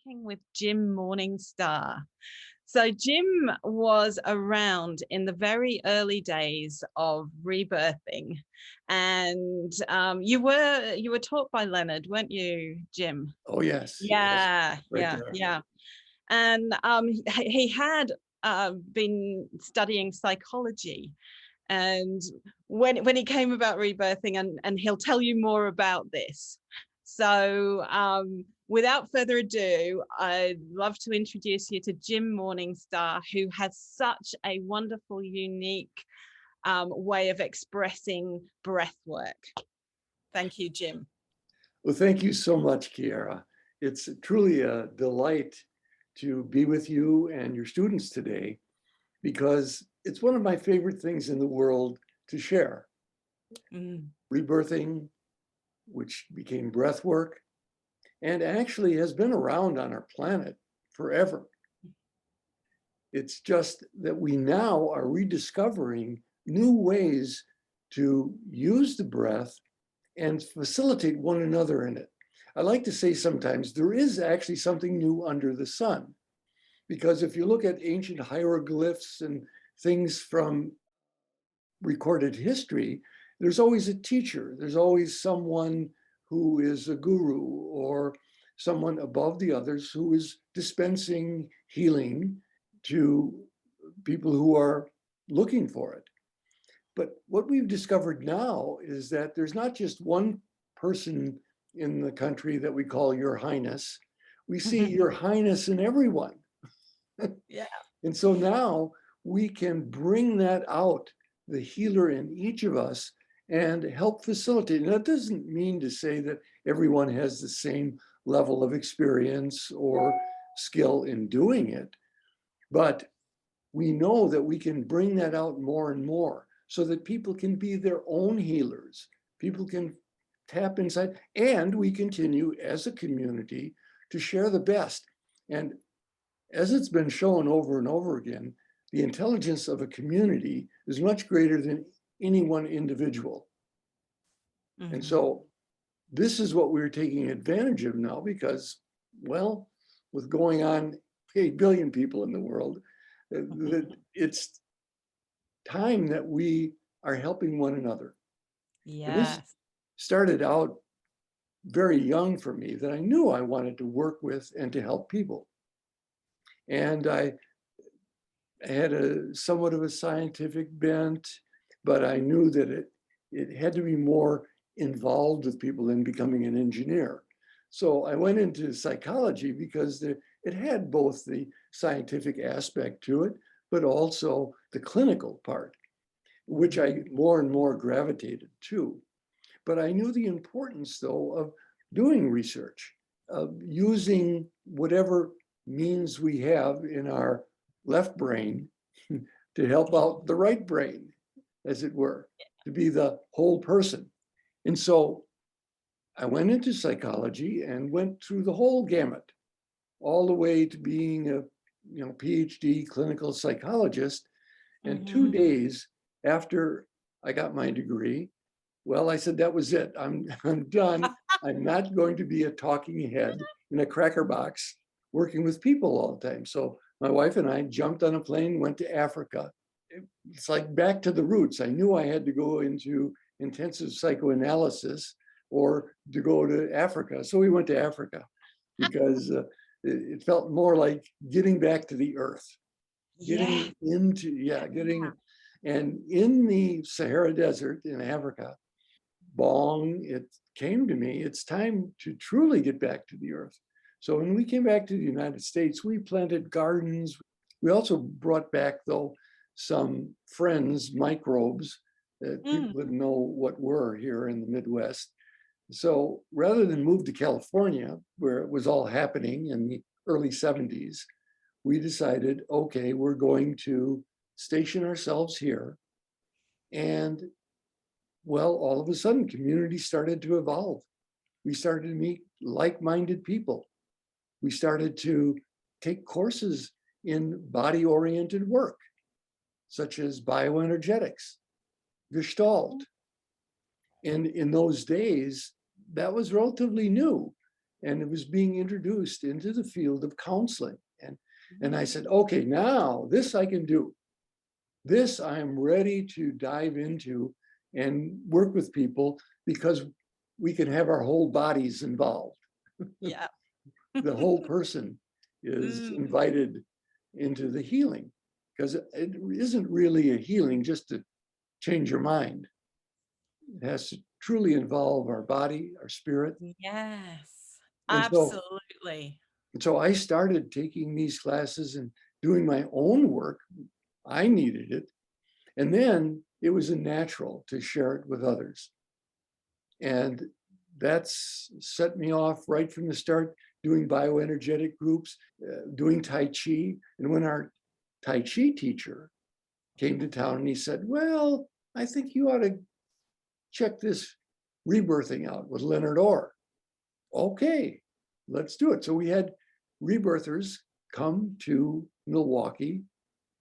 speaking with Jim Morningstar. So Jim was around in the very early days of rebirthing, and you were taught by Leonard, weren't you, Jim? Oh, yes. Yes. Yeah, Right yeah, there. yeah. And he had been studying psychology, and when he came about rebirthing, and he'll tell you more about this. So without further ado, I'd love to introduce you to Jim Morningstar, who has such a wonderful, unique way of expressing breath work. Thank you, Jim. Well, thank you so much, Ciara. It's truly a delight to be with you and your students today, because it's one of my favorite things in the world to share. Rebirthing, which became breathwork, and actually has been around on our planet forever. It's just that we now are rediscovering new ways to use the breath and facilitate one another in it. I like to say sometimes there is actually something new under the sun, because if you look at ancient hieroglyphs and things from recorded history, there's always a teacher. There's always someone who is a guru or someone above the others who is dispensing healing to people who are looking for it. But what we've discovered now is that there's not just one person in the country that we call Your Highness. We see Your Highness in everyone. Yeah. And so now we can bring that out, the healer in each of us, and help facilitate. And that doesn't mean to say that everyone has the same level of experience or skill in doing it, but we know that we can bring that out more and more so that people can be their own healers. People can tap inside, and we continue as a community to share the best. And as it's been shown over and over again, the intelligence of a community is much greater than any one individual. And so this is what we're taking advantage of now, because, well, with going on 8 billion people in the world, it's time that we are helping one another. And this Yes. started out very young for me, that I knew I wanted to work with and to help people. And I had a somewhat of a scientific bent, but I knew that it had to be more involved with people than becoming an engineer. So I went into psychology because it had both the scientific aspect to it, but also the clinical part, which I more and more gravitated to. But I knew the importance, though, of doing research, of using whatever means we have in our left brain to help out the right brain, as it were, to be the whole person. And so I went into psychology and went through the whole gamut, all the way to being a PhD clinical psychologist. And 2 days after I got my degree, well, I said, that was it. I'm done. I'm not going to be a talking head in a cracker box working with people all the time. So my wife and I jumped on a plane, went to Africa. It's like back to the roots. I knew I had to go into intensive psychoanalysis or to go to Africa. So we went to Africa because it felt more like getting back to the earth, getting and in the Sahara Desert in Africa, it came to me, it's time to truly get back to the earth. So when we came back to the United States, we planted gardens. We also brought back, though, some friends, microbes that people didn't know what were here in the Midwest. So rather than move to California, where it was all happening in the early 70s, we decided, okay, we're going to station ourselves here. And well, all of a sudden, community started to evolve. We started to meet like-minded people. We started to take courses in body-oriented work, such as bioenergetics, Gestalt. And in those days, that was relatively new. and it was being introduced into the field of counseling. And I said, okay, now this I can do. This I'm ready to dive into and work with people, because we can have our whole bodies involved. Yeah. The whole person is invited into the healing, because it isn't really a healing just to change your mind. It has to truly involve our body, our spirit. Yes, And absolutely. so I started taking these classes and doing my own work. I needed it. And then it was a natural to share it with others. And that's set me off right from the start, doing bioenergetic groups, doing Tai Chi. And when our Tai Chi teacher came to town and he said, well, I think you ought to check this rebirthing out with Leonard Orr. Okay, let's do it. So we had rebirthers come to Milwaukee,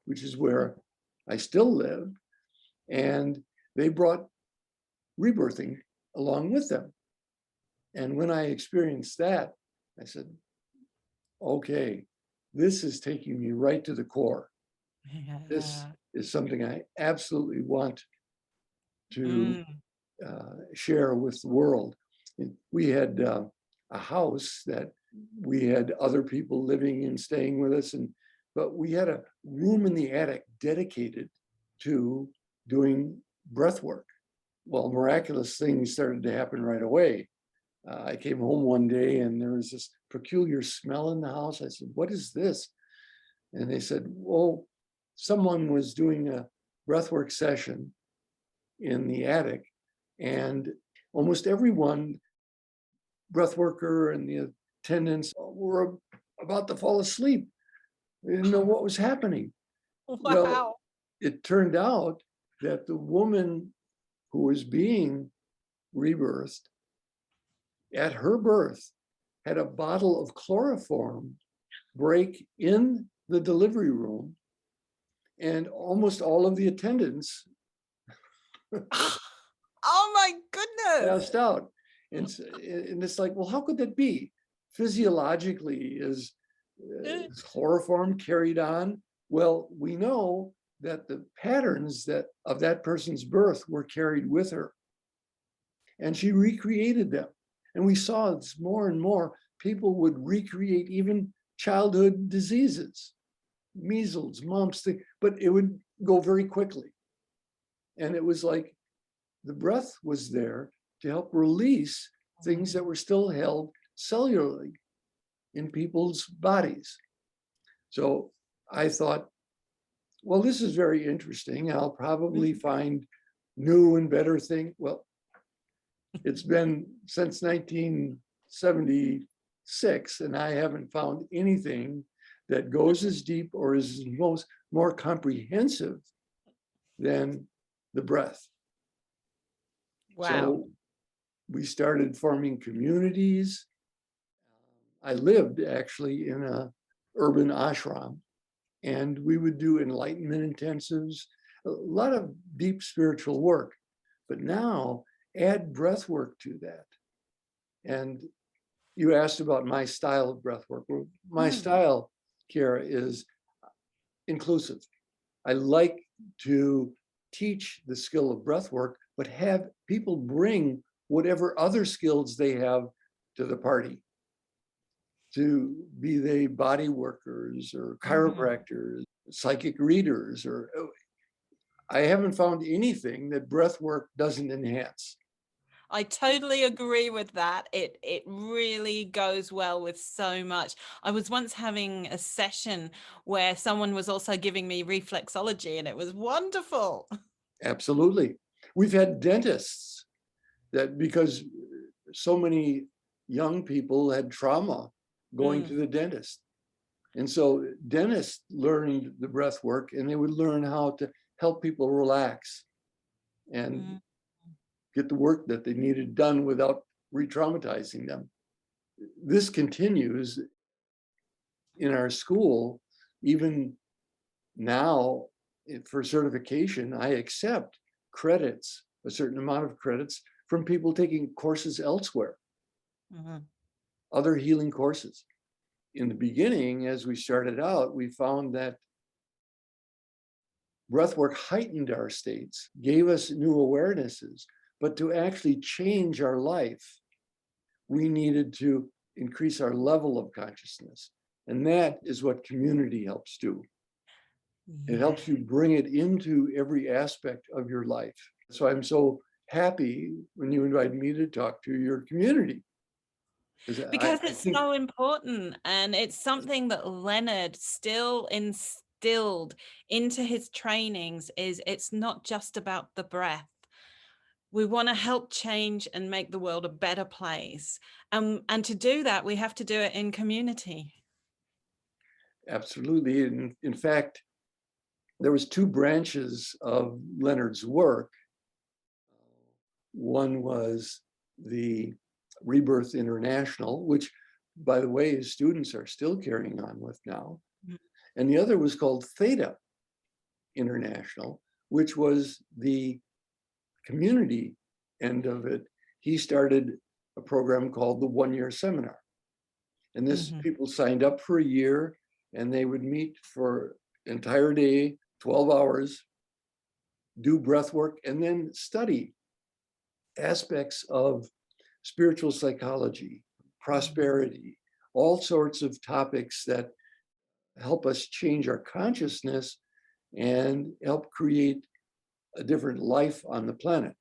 which is where I still live, and they brought rebirthing along with them. And when I experienced that, I said, okay, this is taking me right to the core. This is something I absolutely want to share with the world. And we had a house that we had other people living and staying with us, but we had a room in the attic dedicated to doing breath work. Well, miraculous things started to happen right away. I came home one day and there was this peculiar smell in the house. I said, what is this? And they said, well, someone was doing a breathwork session in the attic, and almost everyone, breath worker and the attendants, were about to fall asleep. They didn't know what was happening. Wow. Well, it turned out that the woman who was being rebirthed at her birth had a bottle of chloroform break in the delivery room, and almost all of the attendants Oh my goodness. passed out. And it's like, well, how could that be? Physiologically, is chloroform carried on? Well, we know that the patterns of that person's birth were carried with her, and she recreated them. And we saw this more and more. People would recreate even childhood diseases, measles, mumps, but it would go very quickly. And it was like the breath was there to help release things that were still held cellularly in people's bodies. So I thought, well, this is very interesting. I'll probably find new and better things. Well, it's been since 1976, and I haven't found anything that goes as deep or is more comprehensive than the breath. Wow. So we started forming communities. I lived actually in an urban ashram, and we would do enlightenment intensives, a lot of deep spiritual work. But now add breath work to that. And you asked about my style of breath work. Well, my style, Cara, is inclusive. I like to teach the skill of breath work, but have people bring whatever other skills they have to the party, to be they body workers or chiropractors, psychic readers, or I haven't found anything that breath work doesn't enhance. I totally agree with that. It really goes well with so much. I was once having a session where someone was also giving me reflexology, and it was wonderful. Absolutely. We've had dentists that, because so many young people had trauma going to the dentist. And so dentists learned the breath work, and they would learn how to help people relax and get the work that they needed done without re-traumatizing them. This continues in our school. Even now, for certification, I accept credits, a certain amount of credits, from people taking courses elsewhere. other healing courses. In the beginning, as we started out, we found that breathwork heightened our states, gave us new awarenesses, but to actually change our life, we needed to increase our level of consciousness. And that is what community helps do. It helps you bring it into every aspect of your life. So I'm so happy when you invited me to talk to your community. Because it's so important, and it's something that Leonard still instilled into his trainings. Is it's not just about the breath. We want to help change and make the world a better place, and to do that we have to do it in community. Absolutely. In fact, there was two branches of Leonard's work. One was the Rebirth International, which, by the way, his students are still carrying on with now. And the other was called Theta International, which was the community end of it. He started a program called the 1-year seminar. And this people signed up for a year, and they would meet for an entire day, 12 hours, do breath work, and then study aspects of spiritual psychology, prosperity, all sorts of topics that help us change our consciousness and help create a different life on the planet.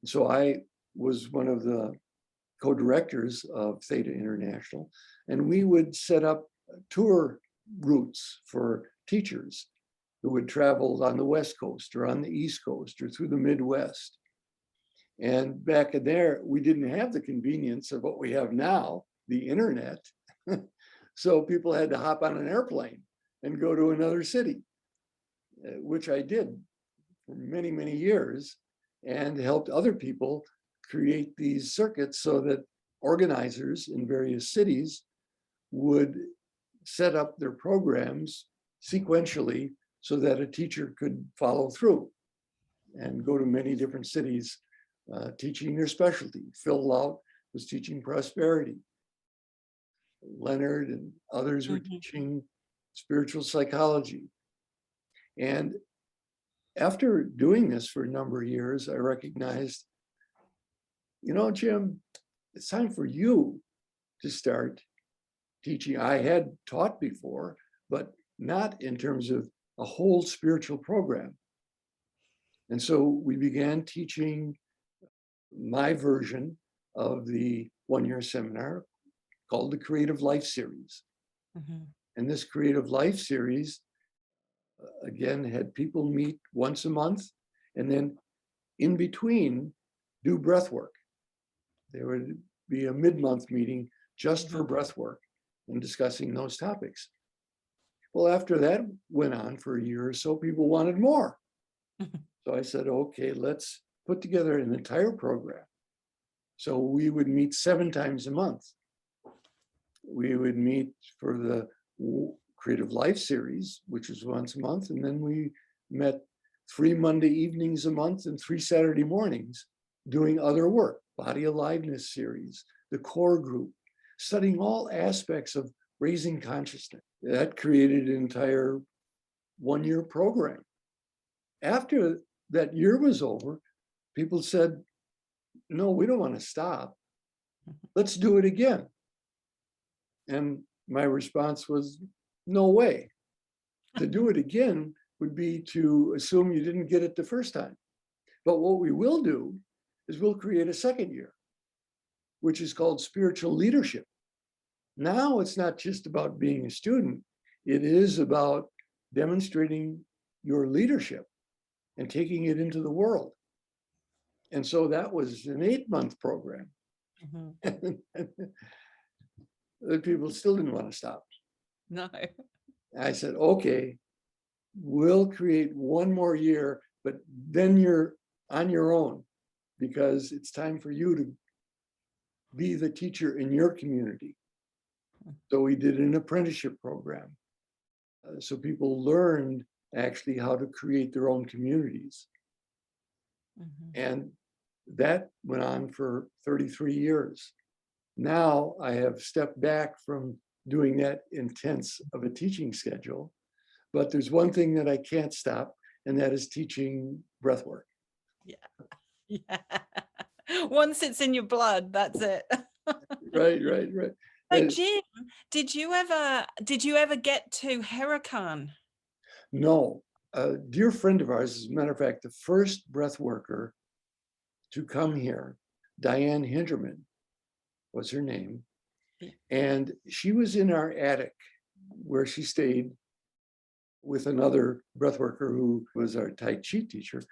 So I was one of the co-directors of Theta International, and we would set up tour routes for teachers who would travel on the West Coast or on the East Coast or through the Midwest. And back in there, we didn't have the convenience of what we have now, the internet. So people had to hop on an airplane and go to another city, which I did for many, many years, and helped other people create these circuits so that organizers in various cities would set up their programs sequentially so that a teacher could follow through and go to many different cities teaching their specialty. Phil Lout was teaching prosperity. Leonard and others were teaching spiritual psychology. And after doing this for a number of years, I recognized, you know, Jim, it's time for you to start teaching. I had taught before, but not in terms of a whole spiritual program. And so we began teaching my version of the 1-year seminar called the Creative Life Series. And this Creative Life Series, again, had people meet once a month, and then in between do breath work. There would be a mid-month meeting just for breath work and discussing those topics. Well, after that went on for a year or so, people wanted more. So I said, okay, let's put together an entire program. So we would meet 7 times a month. We would meet for the Creative Life Series, which was once a month, and then we met 3 Monday evenings a month and 3 Saturday mornings doing other work, Body Aliveness Series, the core group, studying all aspects of raising consciousness. That created an entire 1-year program. After that year was over, people said, no, we don't want to stop. Let's do it again. And my response was, no way. To do it again would be to assume you didn't get it the first time. But what we will do is we'll create a second year, which is called spiritual leadership. Now it's not just about being a student. It is about demonstrating your leadership and taking it into the world. And so that was an 8-month program. The people still didn't want to stop. No. I said, okay, we'll create 1 more year, but then you're on your own because it's time for you to be the teacher in your community. So we did an apprenticeship program. So people learned actually how to create their own communities. And that went on for 33 years. Now I have stepped back from doing that intense of a teaching schedule, but there's one thing that I can't stop, and that is teaching breathwork. Yeah. Once it's in your blood, that's it. Right. So And Jim, did you ever get to Huracan? no, a dear friend of ours, as a matter of fact, the first breath worker to come here, Diane Hinderman was her name. Yeah. And she was in our attic where she stayed with another breath worker who was our Tai Chi teacher.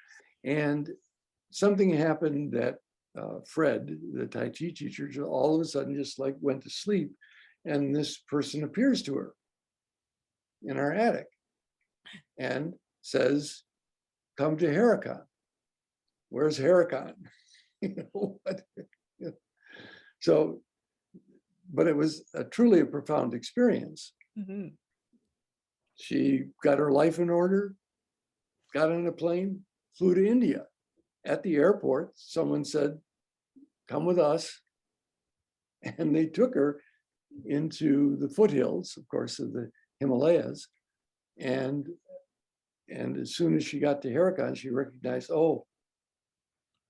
And something happened that Fred, the Tai Chi teacher, all of a sudden just like went to sleep. And this person appears to her in our attic and says, "Come to Huracan." Where's Huracan? What? So, but it was truly a profound experience. Mm-hmm. She got her life in order, got on a plane, flew to India. At the airport, someone said, "Come with us." And they took her into the foothills, of course, of the Himalayas. And as soon as she got to Huracan, she recognized, oh,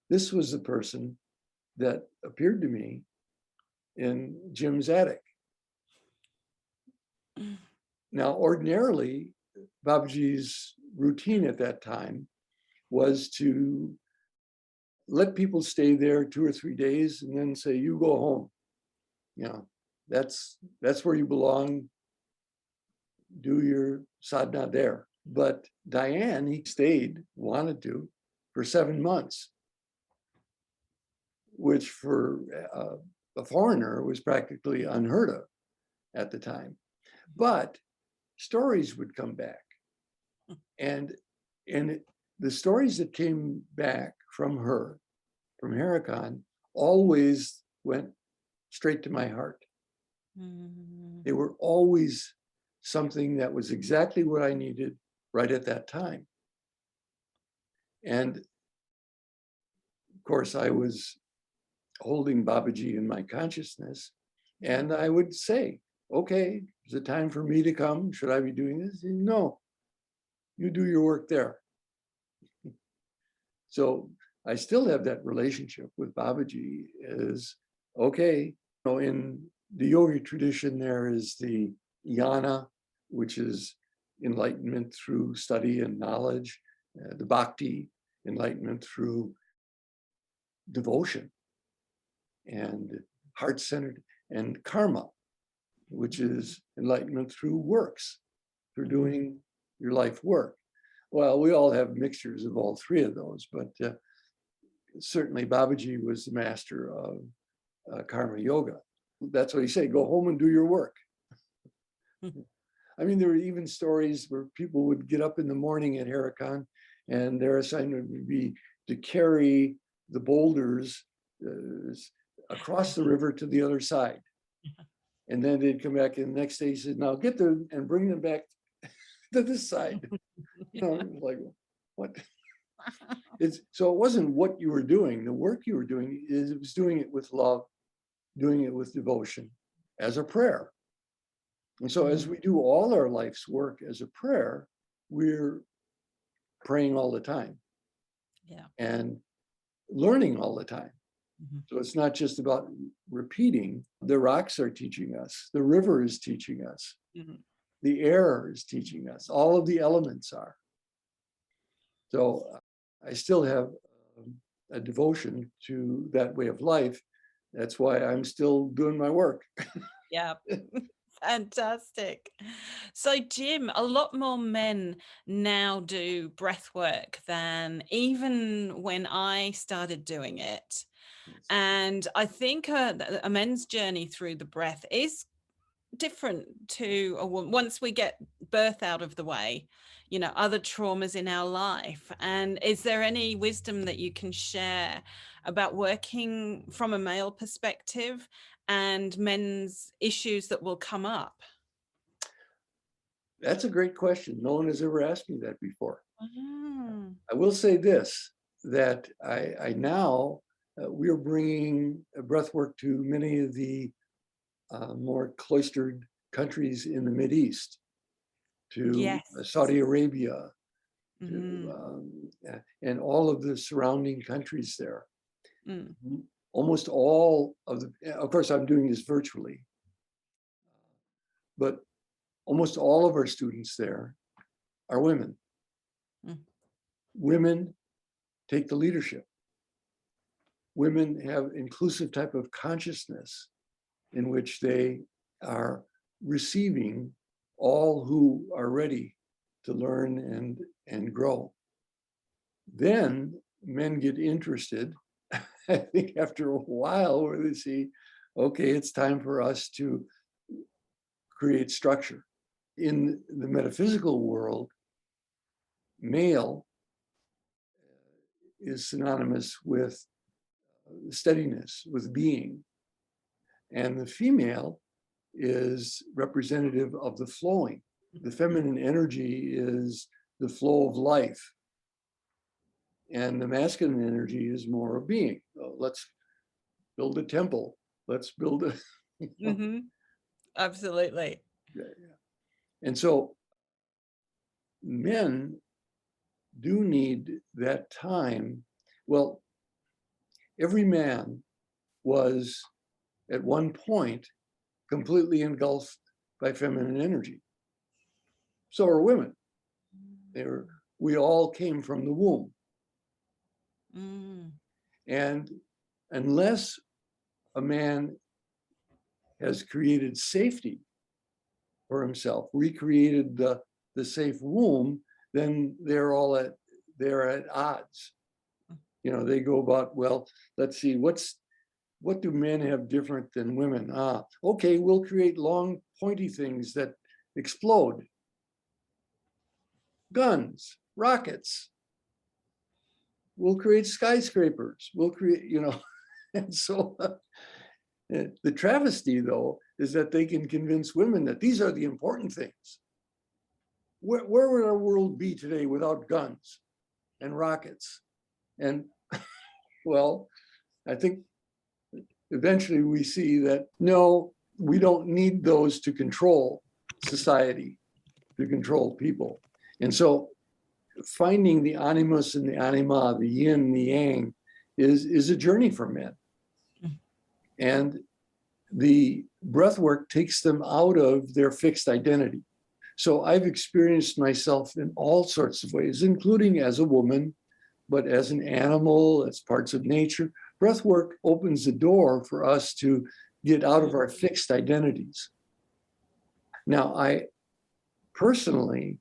this was the person that appeared to me in Jim's attic. Now, ordinarily, Babaji's routine at that time was to let people stay there 2 or 3 days and then say, "You go home. You know, that's where you belong. Do your sadhana there." But Diane, he stayed, wanted to, for 7 months, which for a foreigner was practically unheard of at the time. But stories would come back. And the stories that came back from her, from Huracan, always went straight to my heart. They were always something that was exactly what I needed right at that time. And of course, I was holding Babaji in my consciousness, and I would say, "Okay, is it time for me to come? Should I be doing this?" "No, you do your work there." So I still have that relationship with Babaji. Is okay. In the yogi tradition, there is the jnana, which is enlightenment through study and knowledge, the bhakti, enlightenment through devotion and heart-centered, and karma, which is enlightenment through works, through doing your life work. Well, we all have mixtures of all three of those, but certainly Babaji was the master of karma yoga. That's what he said, go home and do your work. I mean, there were even stories where people would get up in the morning at Huracan and their assignment would be to carry the boulders across the river to the other side. And then they'd come back and the next day he said, "Now get them and bring them back to this side." You know, like, what? So it wasn't what you were doing. The work you were doing is it was doing it with love, doing it with devotion as a prayer. And so as we do all our life's work as a prayer, we're praying all the time. Yeah. And learning all the time. So it's not just about repeating. The rocks are teaching us. The river is teaching us. The air is teaching us. All of the elements are. So I still have a devotion to that way of life. That's why I'm still doing my work. Yeah. Fantastic. So Jim, a lot more men now do breath work than even when I started doing it. And I think a men's journey through the breath is different to a woman once we get birth out of the way, you know, other traumas in our life. And is there any wisdom that you can share about working from a male perspective and men's issues that will come up? That's a great question. No one has ever asked me that before. Mm. I will say this, that I now we are bringing breathwork to many of the more cloistered countries in the Mideast, to Yes. Saudi Arabia, Mm. and all of the surrounding countries there. Mm. Almost all of of course, I'm doing this virtually, but almost all of our students there are women. Mm. Women take the leadership. Women have inclusive type of consciousness in which they are receiving all who are ready to learn and grow. Then men get interested, I think after a while, where they see, okay, it's time for us to create structure. In the metaphysical world, male is synonymous with steadiness, with being. And the female is representative of the flowing. The feminine energy is the flow of life. And the masculine energy is more of being. Let's build a temple. Let's build a. Mm-hmm. Absolutely. And so men do need that time. Well, every man was at one point completely engulfed by feminine energy. So are women. We all came from the womb. Mm. And unless a man has created safety for himself, recreated the safe womb, then they're at odds. You know, they go about, well, let's see, what do men have different than women? Okay, we'll create long, pointy things that explode. Guns, rockets. We'll create skyscrapers. We'll create, and so the travesty, though, is that they can convince women that these are the important things. Where would our world be today without guns and rockets? And well, I think eventually we see that, no, we don't need those to control society, to control people. And so finding the animus and the anima, the yin and the yang, is a journey for men. And the breath work takes them out of their fixed identity. So I've experienced myself in all sorts of ways, including as a woman, but as an animal, as parts of nature. Breath work opens the door for us to get out of our fixed identities. Now, I personally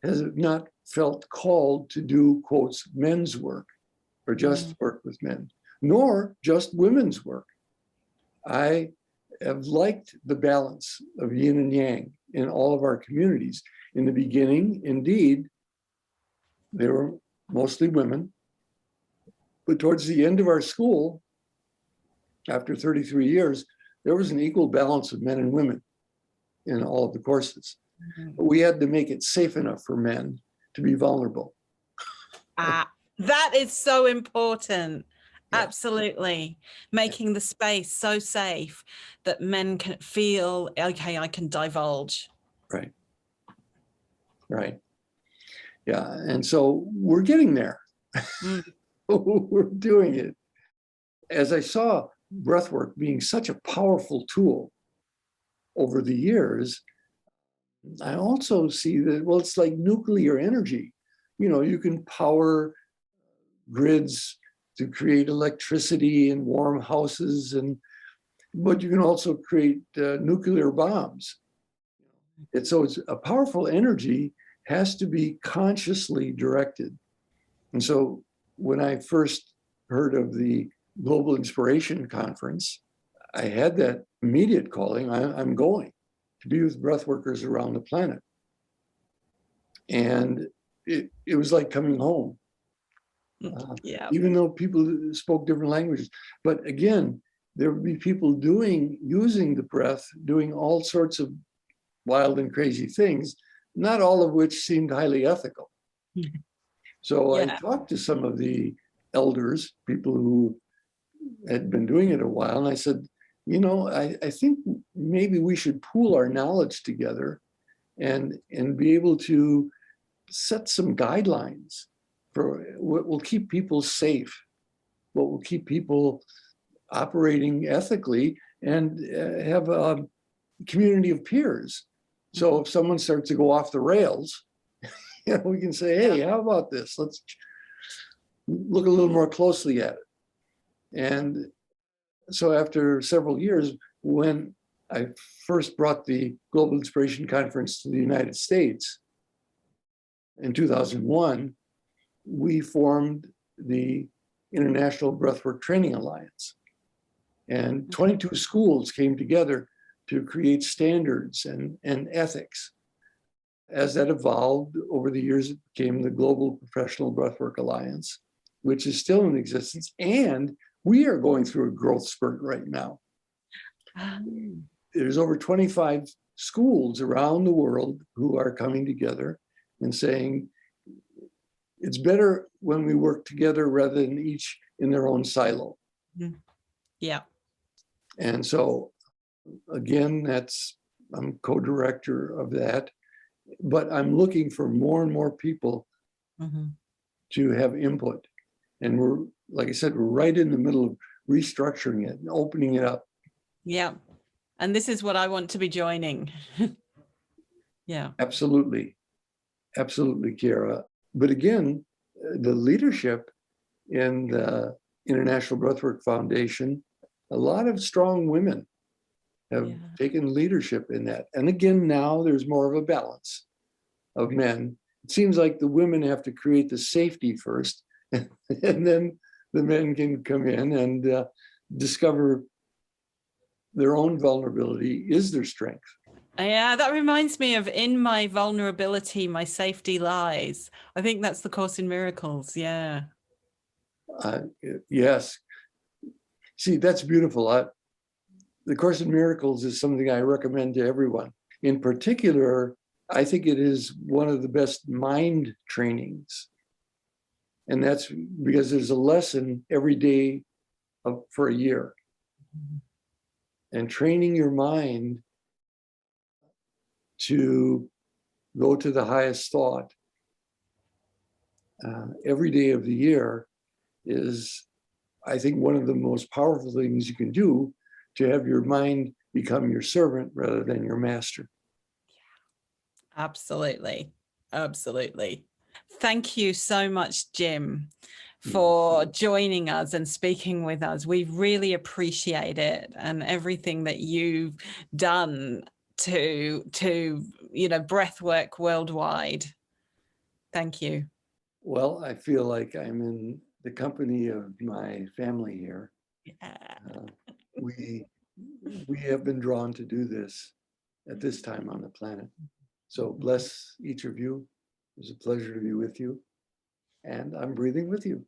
have not felt called to do, quotes, men's work or just work with men, nor just women's work. I have liked the balance of yin and yang in all of our communities. In the beginning, indeed, they were mostly women. But towards the end of our school, after 33 years, there was an equal balance of men and women in all of the courses. But we had to make it safe enough for men to be vulnerable. That is so important. Yeah. Absolutely. Making the space so safe that men can feel, okay, I can divulge. Right. Right. Yeah. And so we're getting there. We're doing it. As I saw breathwork being such a powerful tool over the years, I also see that, well, it's like nuclear energy. You know, you can power grids to create electricity and warm houses, but you can also create nuclear bombs. So it's a powerful energy, has to be consciously directed. And so when I first heard of the Global Inspiration Conference, I had that immediate calling, I'm going to be with breathworkers around the planet. And it was like coming home. Even though people spoke different languages. But again, there would be people using the breath, doing all sorts of wild and crazy things, not all of which seemed highly ethical. So I talked to some of the elders, people who had been doing it a while, and I said, you know, I think maybe we should pool our knowledge together and be able to set some guidelines for what will keep people safe, what will keep people operating ethically, and have a community of peers. So if someone starts to go off the rails, you know, we can say, hey, how about this? Let's look a little more closely at it. And so after several years, when I first brought the Global Inspiration Conference to the United States in 2001, we formed the International Breathwork Training Alliance. And 22 schools came together to create standards and ethics. As that evolved over the years, it became the Global Professional Breathwork Alliance, which is still in existence. And we are going through a growth spurt right now. There's over 25 schools around the world who are coming together and saying, it's better when we work together rather than each in their own silo. Yeah. And so, again, I'm co-director of that, but I'm looking for more and more people to have input. And we're, like I said, we're right in the middle of restructuring it and opening it up. Yeah. And this is what I want to be joining. Yeah. Absolutely. Absolutely, Ciara. But again, the leadership in the International Breathwork Foundation, a lot of strong women have taken leadership in that. And again, now there's more of a balance of men. It seems like the women have to create the safety first, and then the men can come in and discover their own vulnerability is their strength. Yeah, that reminds me of in my vulnerability, my safety lies. I think that's the Course in Miracles. Yeah. Yes. See, that's beautiful. The Course in Miracles is something I recommend to everyone. In particular, I think it is one of the best mind trainings. And that's because there's a lesson every day for a year. And training your mind to go to the highest thought every day of the year is, I think, one of the most powerful things you can do to have your mind become your servant rather than your master. Absolutely. Absolutely. Thank you so much, Jim, for joining us and speaking with us. We really appreciate it, and everything that you've done to breath work worldwide. Thank you. Well, I feel like I'm in the company of my family here. Yeah. We have been drawn to do this at this time on the planet. So bless each of you. It was a pleasure to be with you. And I'm breathing with you.